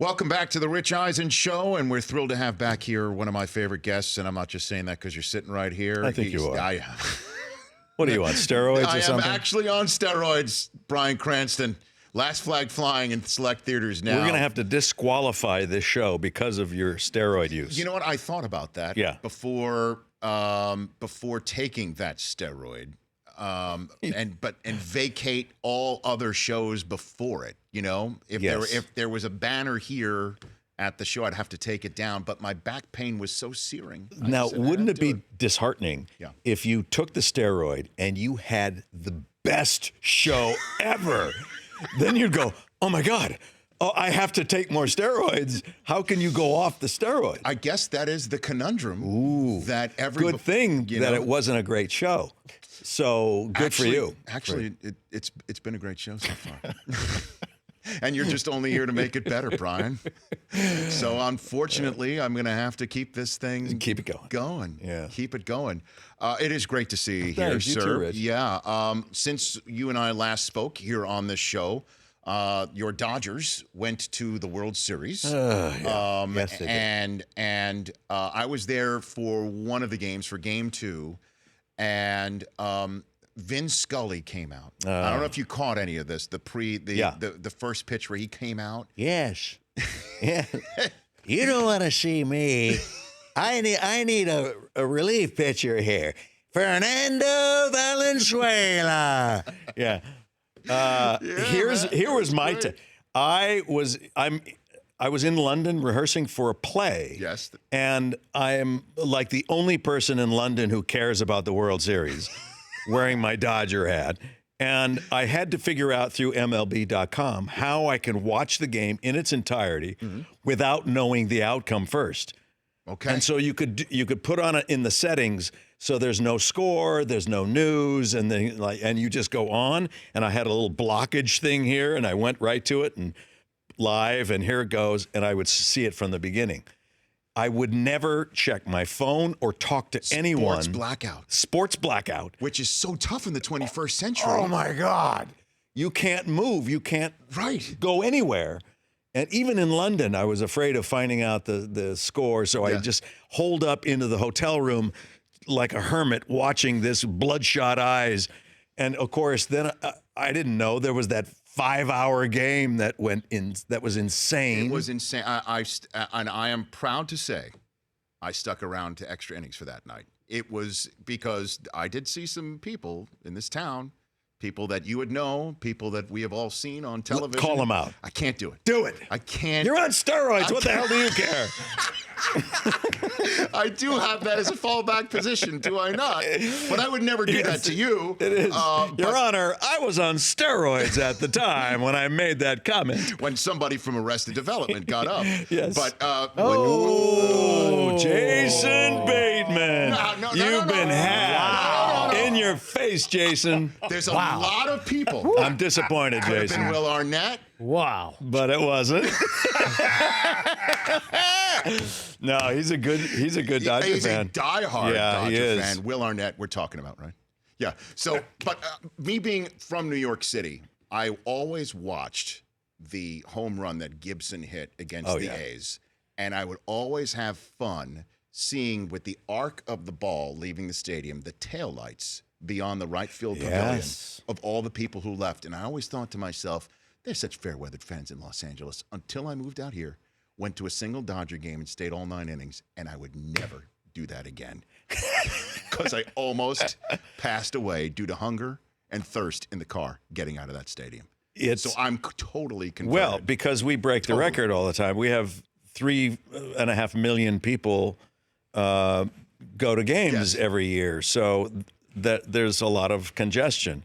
Welcome back to the Rich Eisen Show, and we're thrilled to have back here one of my favorite guests, and I'm not just saying that because you're sitting right here. I think you are. What are you on, steroids or something? I am actually on steroids, Bryan Cranston. Last flag flying in select theaters now. We're going to have to disqualify this show because of your steroid use. You know what? I thought about that before taking that steroid. And vacate all other shows before it. You know, if there was a banner here at the show, I'd have to take it down. But my back pain was so searing. Now, wouldn't it be disheartening if you took the steroid and you had the best show ever? Then you'd go, oh my God. Oh, I have to take more steroids. How can you go off the steroid? I guess that is the conundrum. That good thing that it wasn't a great show. So good for you. Actually, it's been a great show so far. And you're just only here to make it better, Bryan. So unfortunately, I'm going to have to keep this thing keep it going. Yeah, keep it going. It is great to see you here, Thanks, sir. You too, Rich. Yeah. Since you and I last spoke here on this show, your Dodgers went to the World Series. Yes, they did. And I was there for one of the games, for Game 2, and Vin Scully came out. I don't know if you caught any of this. The first pitch where he came out. Yes. Yeah. You don't want to see me. I need a relief pitcher here. Fernando Valenzuela. Yeah. Here was my I was in London rehearsing for a play. Yes. And I am like the only person in London who cares about the World Series, wearing my Dodger hat. And I had to figure out through MLB.com how I can watch the game in its entirety without knowing the outcome first. Okay. And so you could put on it in the settings so there's no score, there's no news, and then and you just go on. And I had a little blockage thing here, and I went right to it and live, and here it goes, and I would see it from the beginning. I would never check my phone or talk to anyone. Sports blackout. Which is so tough in the 21st century. Oh, my God. You can't move. You can't go anywhere. And even in London, I was afraid of finding out the score, so I just holed up into the hotel room like a hermit watching this bloodshot eyes. And, of course, then I didn't know there was that 5-hour game that was insane. It was insane. And I am proud to say I stuck around to extra innings for that night. It was because I did see some people in this town, people that you would know, people that we have all seen on television. Call them out. I can't do it. Do it. I can't. You're on steroids. What the hell do you care? I do have that as a fallback position, do I not? But I would never do that to you. It is. Your Honor, I was on steroids at the time when I made that comment. When somebody from Arrested Development got up. Yes. But Jason Bateman. You've been had in your face, Jason. There's a lot of people. I'm disappointed, Could have Jason. been Will Arnett. Wow. But it wasn't. No, he's a good Dodger He's fan. a diehard Dodger fan. Is. Will Arnett, we're talking about, right? Yeah. So, but me being from New York City, I always watched the home run that Gibson hit against the A's. And I would always have fun seeing, with the arc of the ball leaving the stadium, the taillights beyond the right field pavilion of all the people who left. And I always thought to myself, they're such fair-weathered fans in Los Angeles. Until I moved out here, went to a single Dodger game and stayed all 9 innings, and I would never do that again. Because I almost passed away due to hunger and thirst in the car getting out of that stadium. So I'm totally converted. Well, because we break the record all the time. We have 3.5 million people go to games every year, so that there's a lot of congestion.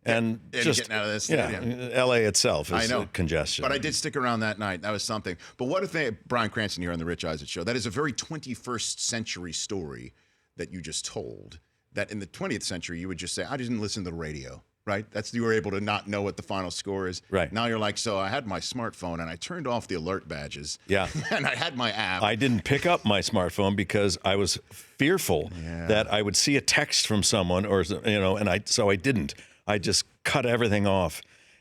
And just getting out of this stadium. L.A. itself is congestion. But I did stick around that night. That was something. But what if Bryan Cranston here on the Rich Eisen Show, that is a very 21st century story that you just told, that in the 20th century you would just say, I didn't listen to the radio, right? You were able to not know what the final score is. Right. Now you're like, so I had my smartphone and I turned off the alert badges. Yeah. And I had my app. I didn't pick up my smartphone because I was fearful that I would see a text from someone, or and so I didn't. I just cut everything off.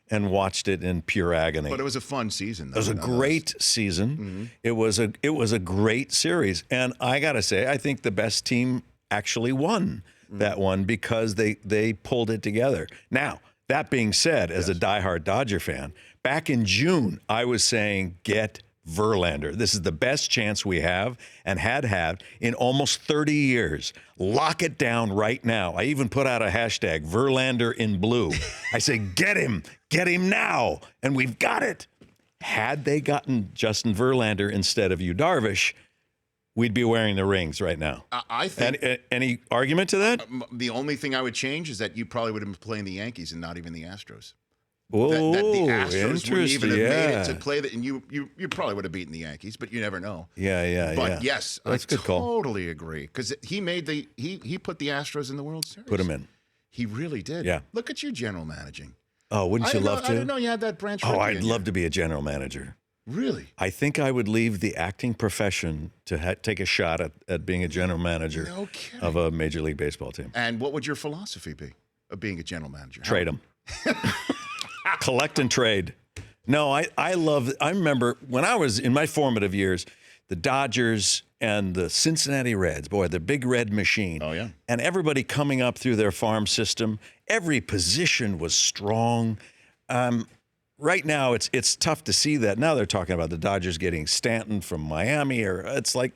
and watched it in pure agony. But it was a fun season, though. It was a great season. It was a great series. And I got to say, I think the best team actually won that one because they pulled it together. Now, that being said, as a diehard Dodger fan, back in June, I was saying, get Verlander. This is the best chance we have and had in almost 30 years. Lock it down right now. I even put out a hashtag, Verlander in blue. I say, get him now. And we've got it. Had they gotten Justin Verlander instead of Yu Darvish, we'd be wearing the rings right now. I think. Any argument to that? The only thing I would change is that you probably would have been playing the Yankees and not even the Astros. Oh, that the Astros wouldn't even have made it to yeah. play that, and you probably would have beaten the Yankees, but you never know. Yeah. But yes, That's a good call. totally agree because he put the Astros in the World Series. Put him in. He really did. Yeah. Look at you general managing. Oh, wouldn't you love I to? didn't know you had that branch. Oh, I'd love to be a general manager. Really? I think I would leave the acting profession to take a shot at being a general manager No kidding. of a Major League Baseball team. And what would your philosophy be of being a general manager? Trade them. Collect and trade. No, I remember when I was in my formative years, the Dodgers and the Cincinnati Reds, boy, the big red machine. Oh, yeah. And everybody coming up through their farm system. Every position was strong. Right now, it's tough to see that. Now they're talking about the Dodgers getting Stanton from Miami, or it's like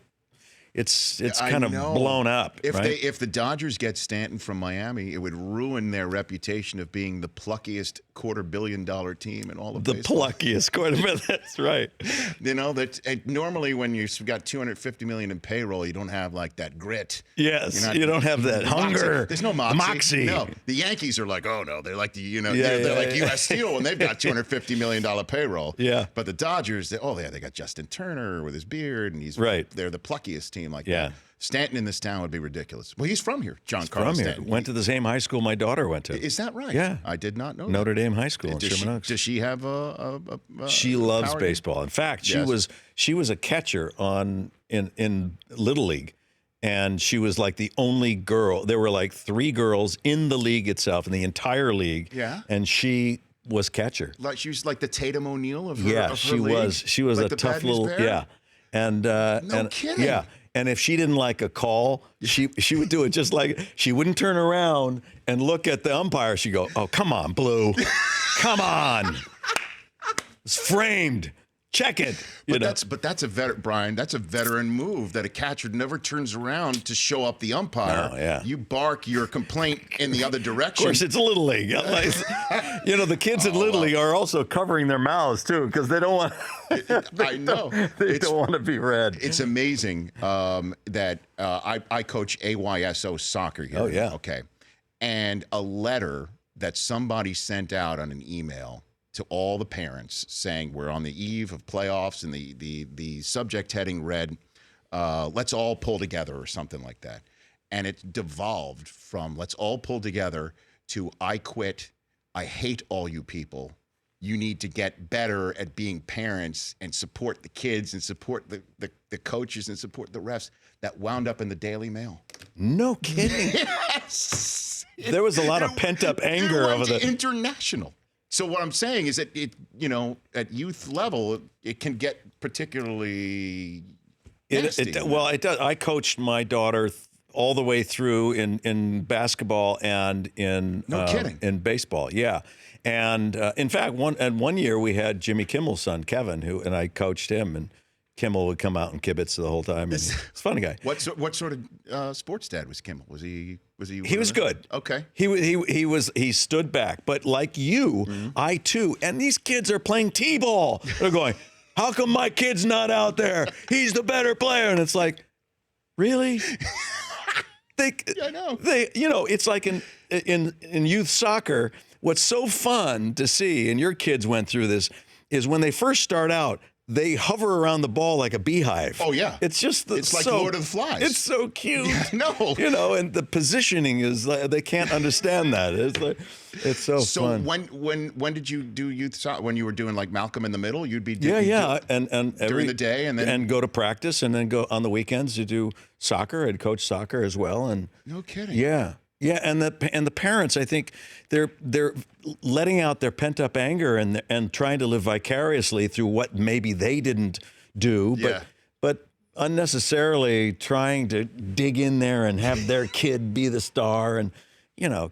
it's kind of blown up. If the Dodgers get Stanton from Miami, it would ruin their reputation of being the pluckiest $250 million team in all of baseball. Pluckiest quarterback. That's right. You know that normally when you've got $250 million in payroll, you don't have like that grit. Yes, you don't have that hunger. There's no moxie. No, the Yankees are like, oh no, they're like they're like U.S. Steel when they've got $250 million payroll. Yeah, but the Dodgers, they got Justin Turner with his beard, and he's right. They're the pluckiest team like that. Stanton in this town would be ridiculous. Well, he's from here, John Carlos Stanton. Went to the same high school my daughter went to. Is that right? Yeah. I did not know that. Notre Dame High School in Sherman Oaks. Does she have she loves baseball. In fact, she was a catcher in Little League, and she was like the only girl. There were like 3 girls in the league itself, in the entire league. Yeah. And she was catcher. Like she was like the Tatum O'Neal of her. Yeah, of her she league? was. She was like a tough little. Bear? Yeah. And no kidding. Yeah. And if she didn't like a call, she would do it just like, she wouldn't turn around and look at the umpire. She'd go, oh, come on, Blue. Come on. It's framed. Check it. But that's a Brian. That's a veteran move that a catcher never turns around to show up the umpire. No, yeah. You bark your complaint in the other direction. Of course, it's Little League. The kids in Little League are also covering their mouths too because they don't want. I know they don't want to be read. It's amazing that I coach AYSO soccer here. Oh yeah. Okay, and a letter that somebody sent out on an email to all the parents saying we're on the eve of playoffs, and the subject heading read, let's all pull together or something like that. And it devolved from let's all pull together to I quit, I hate all you people. You need to get better at being parents and support the kids and support the coaches and support the refs. That wound up in the Daily Mail. No kidding. Yes. There was a lot of pent-up anger over the international. So what I'm saying is that at youth level, it can get particularly nasty. It does. I coached my daughter all the way through in basketball and in in baseball. Yeah, and in fact, one year we had Jimmy Kimmel's son Kevin, and I coached him, and Kimmel would come out and kibitz the whole time. He's a funny guy. What sort of sports dad was Kimmel? Was he? He was good. Okay. He stood back, but like you, I too, and these kids are playing t-ball. They're going, how come my kid's not out there? He's the better player, and it's like, really? I know. It's like in youth soccer. What's so fun to see, and your kids went through this, is when they first start out, they hover around the ball like a beehive. Oh, yeah. It's just it's like Lord of the Flies. It's so cute. Yeah, no. And the positioning is they can't understand that. It's so fun. So when did you do youth soccer? When you were doing like Malcolm in the Middle, you'd be and during the day and go to practice and then go on the weekends to do soccer. I'd coach soccer as well. And no kidding. Yeah. Yeah, and the parents, I think they're letting out their pent up anger and trying to live vicariously through what maybe they didn't do, but unnecessarily trying to dig in there and have their kid be the star. And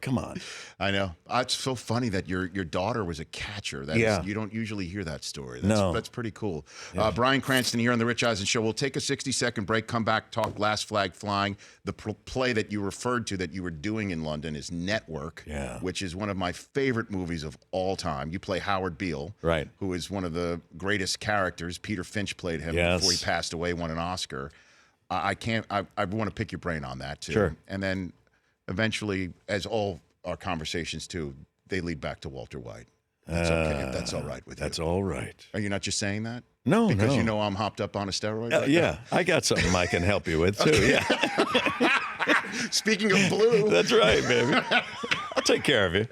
come on. I know. It's so funny that your daughter was a catcher. You don't usually hear that story. That's pretty cool. Yeah. Bryan Cranston here on the Rich Eisen Show. We'll take a 60-second break, come back, talk Last Flag Flying. The play that you referred to that you were doing in London is Network, which is one of my favorite movies of all time. You play Howard Beale, right? Who is one of the greatest characters. Peter Finch played him before he passed away, won an Oscar. I want to pick your brain on that, too. Sure. And then eventually, as all our conversations too, they lead back to Walter White. That's okay. If that's all right with you. That's all right. Are you not just saying that? No, because you know I'm hopped up on a steroid. I got something I can help you with too. Okay. Yeah. Speaking of blue, that's right, baby. I'll take care of you.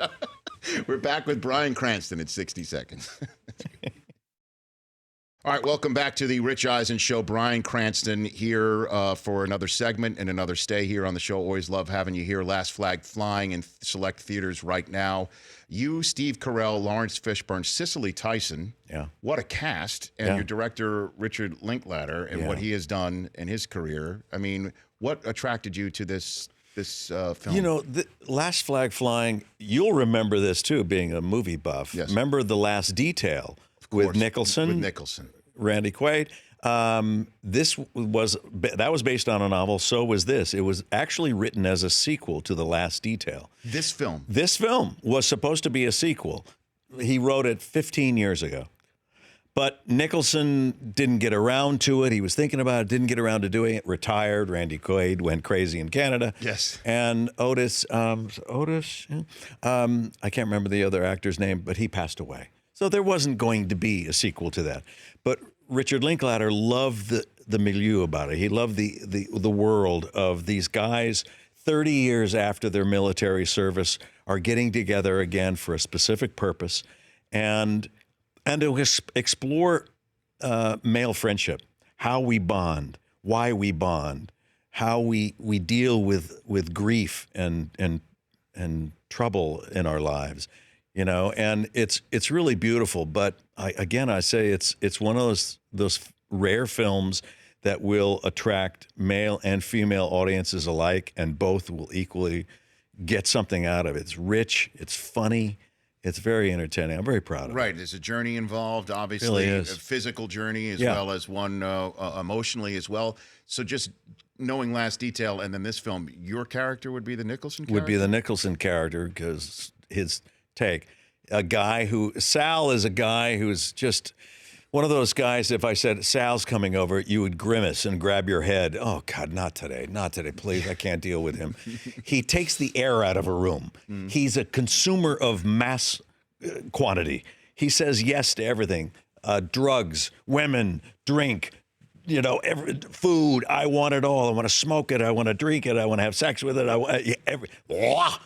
We're back with Bryan Cranston in 60 seconds. All right, welcome back to the Rich Eisen Show. Bryan Cranston here for another segment and another stay here on the show. Always love having you here. Last Flag Flying in select theaters right now. You, Steve Carell, Lawrence Fishburne, Cicely Tyson. Yeah. What a cast. And your director, Richard Linklater, and what he has done in his career. I mean, what attracted you to this film? Last Flag Flying, you'll remember this too, being a movie buff. Yes. Remember The Last Detail with Nicholson? With Nicholson. Randy Quaid. That was based on a novel. So was this. It was actually written as a sequel to The Last Detail. This film was supposed to be a sequel. He wrote it 15 years ago. But Nicholson didn't get around to it. He was thinking about it, didn't get around to doing it, retired. Randy Quaid went crazy in Canada. Yes. And Otis, I can't remember the other actor's name, but he passed away. So there wasn't going to be a sequel to that. But Richard Linklater loved the milieu about it. He loved the world of these guys 30 years after their military service are getting together again for a specific purpose and to explore male friendship, how we bond, why we bond, how we deal with grief and trouble in our lives. And it's really beautiful. But I say it's one of those rare films that will attract male and female audiences alike, and both will equally get something out of it. It's rich, it's funny, it's very entertaining. I'm very proud of it. Right, there's a journey involved, obviously, really is. A physical journey as well as one emotionally as well. So just knowing Last Detail and then this film, your character would be the Nicholson character? Would be the Nicholson character because his take. Sal is a guy who's just one of those guys, if I said, Sal's coming over, you would grimace and grab your head. Oh, God, not today, please, I can't deal with him. He takes the air out of a room. He's a consumer of mass quantity. He says yes to everything. Drugs, women, drink, food. I want it all. I want to smoke it. I want to drink it. I want to have sex with it.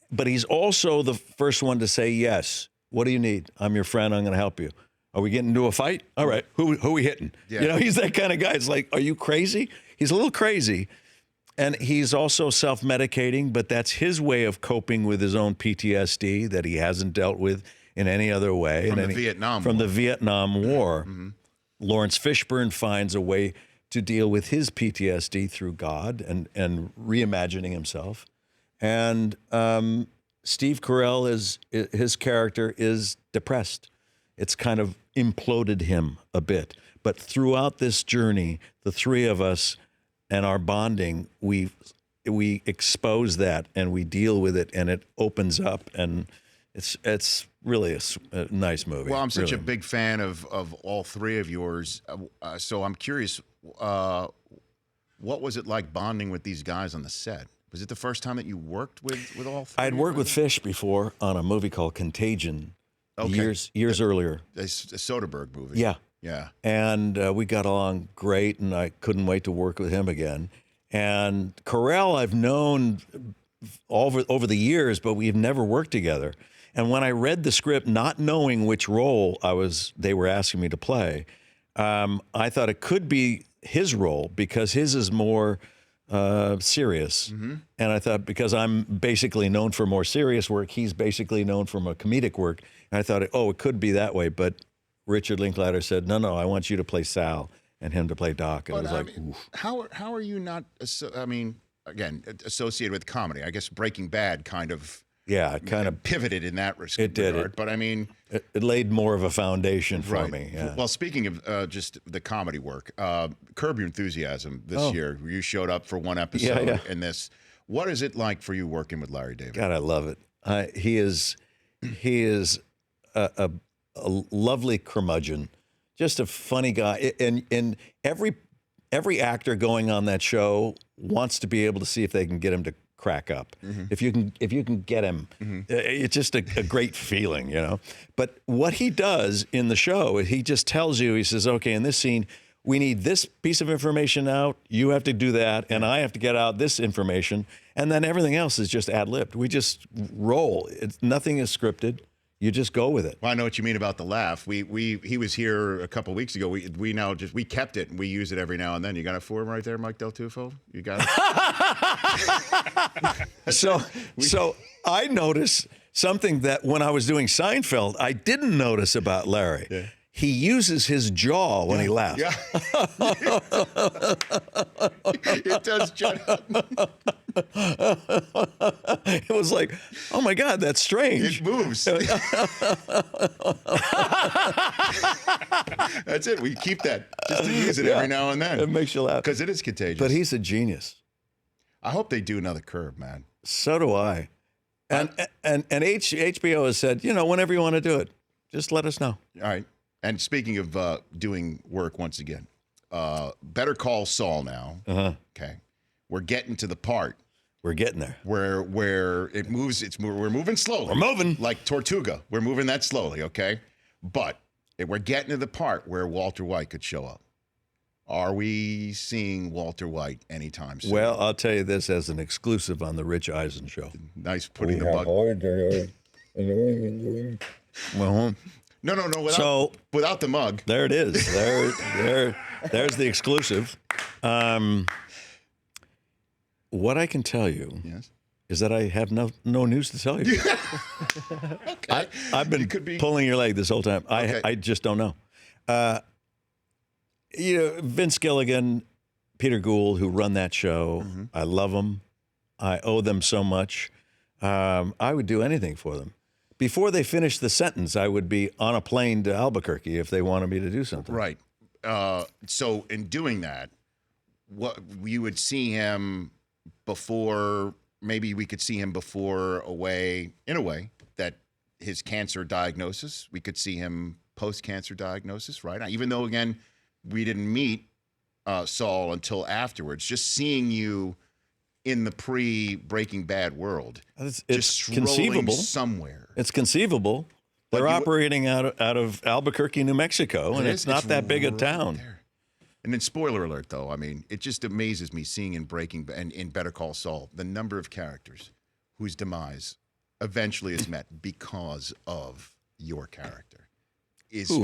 But he's also the first one to say yes. What do you need? I'm your friend. I'm going to help you. Are we getting into a fight? All right. Who are we hitting? Yeah. He's that kind of guy. It's like, are you crazy? He's a little crazy. And he's also self-medicating, but that's his way of coping with his own PTSD that he hasn't dealt with in any other way. From the Vietnam War. Mm-hmm. Lawrence Fishburne finds a way to deal with his PTSD through God and reimagining himself. And Steve Carell his character is depressed. It's kind of imploded him a bit. But throughout this journey, the three of us and our bonding, we expose that and we deal with it, and it opens up, and it's really a nice movie. Well, I'm such a big fan of all three of yours, so I'm curious, what was it like bonding with these guys on the set? Was it the first time that you worked with all three? I'd worked with Fish before on a movie called Contagion. Okay. Years earlier. A Soderbergh movie. Yeah. Yeah. And we got along great, and I couldn't wait to work with him again. And Carell I've known over the years, but we've never worked together. And when I read the script, not knowing which role they were asking me to play, I thought it could be his role because his is more serious. And I thought, because I'm basically known for more serious work, he's basically known for more comedic work. And I thought, oh, it could be that way. But Richard Linklater said, no, I want you to play Sal and him to play Doc. And it was like, oof. How are you not, again, associated with comedy? I guess Breaking Bad kind of pivoted in that regard. It did. But I mean, it laid more of a foundation for me. Yeah. Well, speaking of just the comedy work, Curb Your Enthusiasm this year, you showed up for one episode in this. What is it like for you working with Larry David? God, I love it. He is a lovely curmudgeon, just a funny guy. And every actor going on that show wants to be able to see if they can get him to crack up. If you can get him, it's just a great feeling, you know. But what he does in the show, he just tells you, he says, okay, in this scene, we need this piece of information out, you have to do that, and I have to get out this information, and then everything else is just ad-libbed. We just roll. Nothing is scripted. You just go with it. Well, I know what you mean about the laugh. He was here a couple of weeks ago. We kept it and we use it every now and then. You got it for him right there, Mike Del Tufo? You got it. So I noticed something that when I was doing Seinfeld, I didn't notice about Larry. Yeah. He uses his jaw when he laughs. Yeah. It does jut out. It was like, oh my God, that's strange. It moves. That's it. We keep that just to use it every now and then. It makes you laugh. Because it is contagious. But he's a genius. I hope they do another Curb, man. So do I. And HBO has said, whenever you want to do it, just let us know. All right. And speaking of doing work once again, Better Call Saul now. Okay. We're getting to the part. We're getting there. Where it moves. We're moving slowly. We're moving. Like Tortuga. We're moving that slowly, okay? But we're getting to the part where Walter White could show up. Are we seeing Walter White anytime soon? Well, I'll tell you this as an exclusive on the Rich Eisen show. Nice putting the bug. Well, No. Without the mug. There it is. There's the exclusive. What I can tell you is that I have no news to tell you. Okay. I've been pulling your leg this whole time. I just don't know. Vince Gilligan, Peter Gould, who run that show, I love them. I owe them so much. I would do anything for them. Before they finish the sentence, I would be on a plane to Albuquerque if they wanted me to do something. Right. So in doing that, what you would see him before, maybe we could see him before in a way that his cancer diagnosis, we could see him post-cancer diagnosis, right? Even though, again, we didn't meet Saul until afterwards, just seeing you in the pre-Breaking Bad world. It's just conceivable. Somewhere. It's conceivable. They're operating out of Albuquerque, New Mexico, and it's not that big a town. There. And then, spoiler alert, though, I mean, it just amazes me seeing in in Better Call Saul, the number of characters whose demise eventually is met because of your character.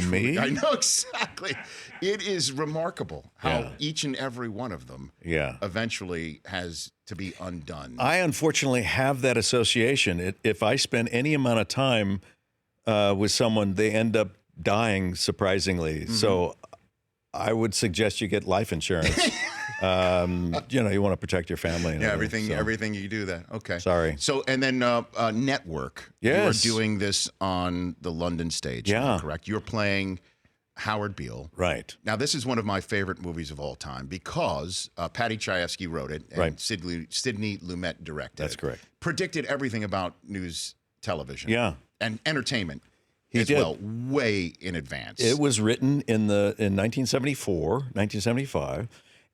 Me? I know exactly. It is remarkable how each and every one of them eventually has to be undone. I unfortunately have that association. If I spend any amount of time with someone, they end up dying surprisingly. So I would suggest you get life insurance. You want to protect your family. And everything you do that. Okay. Sorry. So, and then Network. Yes. You are doing this on the London stage. Yeah. Correct. You're playing Howard Beale. Right. Now, this is one of my favorite movies of all time because Patty Chayefsky wrote it and Sidney Lumet directed it. That's correct. Predicted everything about news television. Yeah. And entertainment. He did. Well, way in advance. It was written in 1974, 1975,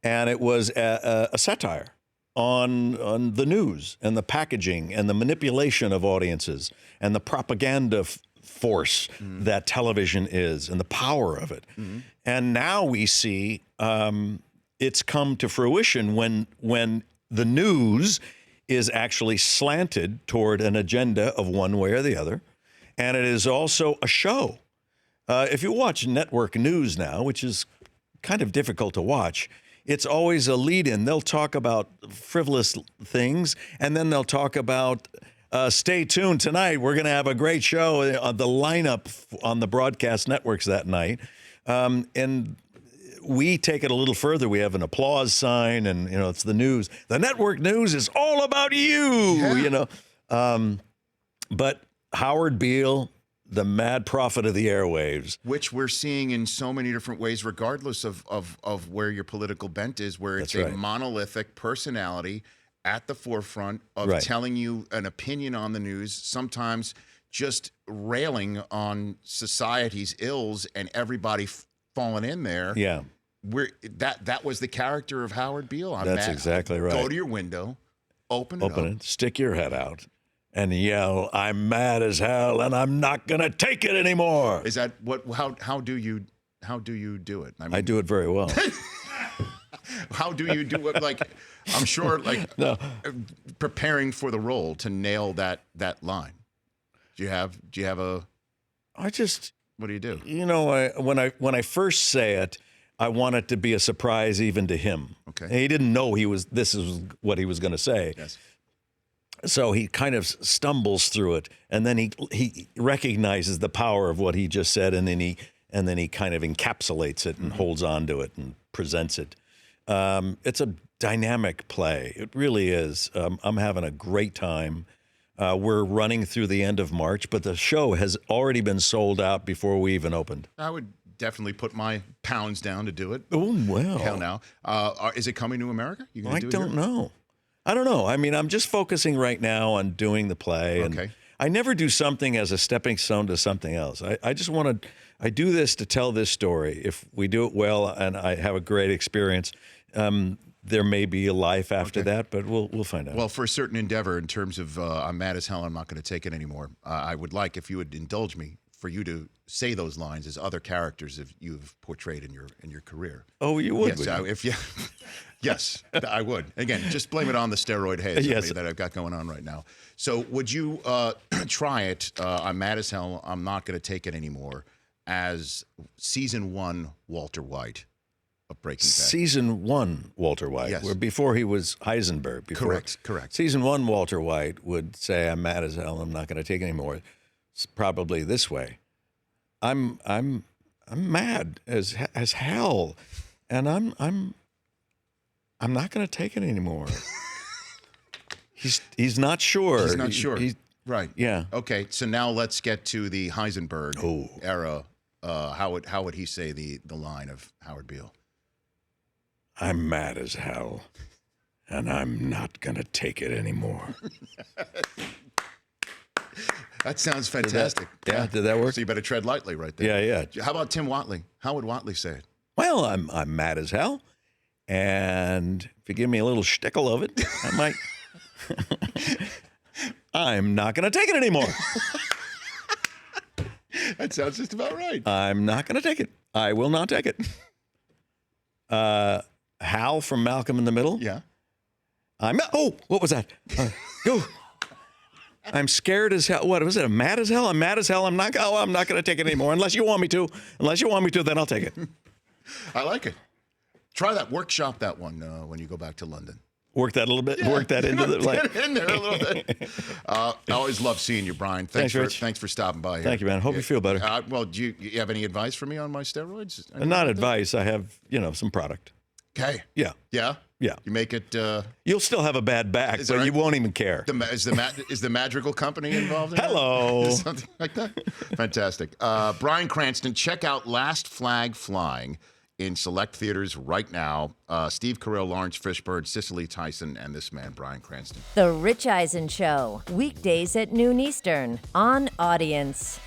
and it was a satire on the news and the packaging and the manipulation of audiences and the propaganda force that television is and the power of it. And now we see it's come to fruition when the news is actually slanted toward an agenda of one way or the other. And it is also a show. If you watch network news now, which is kind of difficult to watch, it's always a lead-in. They'll talk about frivolous things, and then they'll talk about, stay tuned tonight. We're going to have a great show. The lineup on the broadcast networks that night. And we take it a little further. We have an applause sign, and, it's the news. The network news is all about you, But Howard Beale, the mad prophet of the airwaves. Which we're seeing in so many different ways, regardless of where your political bent is, where it's a monolithic personality at the forefront of telling you an opinion on the news, sometimes just railing on society's ills and everybody falling in there. Yeah. That was the character of Howard Beale. That's exactly right. Go to your window, open it, stick your head out, and yell, "I'm mad as hell, and I'm not gonna take it anymore." Is that what? How do you do it? I do it very well. How do you do it? Like, I'm sure, preparing for the role to nail that line. Do you have a? What do you do? When I first say it, I want it to be a surprise even to him. Okay. And he didn't know this is what he was going to say. Yes. So he kind of stumbles through it, and then he recognizes the power of what he just said, and then he kind of encapsulates it and holds on to it and presents it. It's a dynamic play. It really is. I'm having a great time. We're running through the end of March, but the show has already been sold out before we even opened. I would definitely put my pounds down to do it. Oh, well. Hell no. Is it coming to America? You gonna do it don't here? know. I don't know. I mean, I'm just focusing right now on doing the play. And Okay. I never do something as a stepping stone to something else. I just want to, I do this to tell this story. If we do it well and I have a great experience, there may be a life after that, but we'll find out. Well, for a certain endeavor in terms of I'm mad as hell, I'm not going to take it anymore. I would like, if you would indulge me, for you to say those lines as other characters you've portrayed in your career. Oh, you would? Yes, yes, I would. Again, just blame it on the steroid haze that I've got going on right now. So would you try it, I'm mad as hell, I'm not going to take it anymore, as season 1 Walter White of Breaking Bad? Season 1 Walter White, Yes. where before he was Heisenberg. Correct. Season 1 Walter White would say, "I'm mad as hell, I'm not going to take it anymore." It's probably this way. I'm mad as hell, and I'm not going to take it anymore. He's not sure. He's not sure. Right. Yeah. Okay. So now let's get to the Heisenberg era. How would he say the line of Howard Beale? I'm mad as hell, and I'm not going to take it anymore. That sounds fantastic. Did that work? So you better tread lightly right there. Yeah. How about Tim Watley? How would Watley say it? Well, I'm mad as hell, and if you give me a little shtickle of it, I might. I'm not going to take it anymore. That sounds just about right. I'm not going to take it. I will not take it. Hal from Malcolm in the Middle. Yeah. What was that? Go. I'm scared as hell. What was it? I'm mad as hell. I'm mad as hell. I'm not going to take it anymore unless you want me to. Then I'll take it. I like it. Try that. Workshop that one when you go back to London. Work that a little bit. Work that into the Get it in there a little bit. I always love seeing you, Brian. Thanks, Rich. Thanks for stopping by here. Thank you, man. Hope you feel better. Well, do you have any advice for me on my steroids? Not advice. I have, some product. Okay. Yeah. Yeah. Yeah. You make it. You'll still have a bad back, but you won't even care. Is the Madrigal Company involved in Hello. that? Something like that? Fantastic. Bryan Cranston, check out Last Flag Flying in select theaters right now. Steve Carell, Lawrence Fishburne, Cicely Tyson, and this man, Bryan Cranston. The Rich Eisen Show, weekdays at noon Eastern on Audience.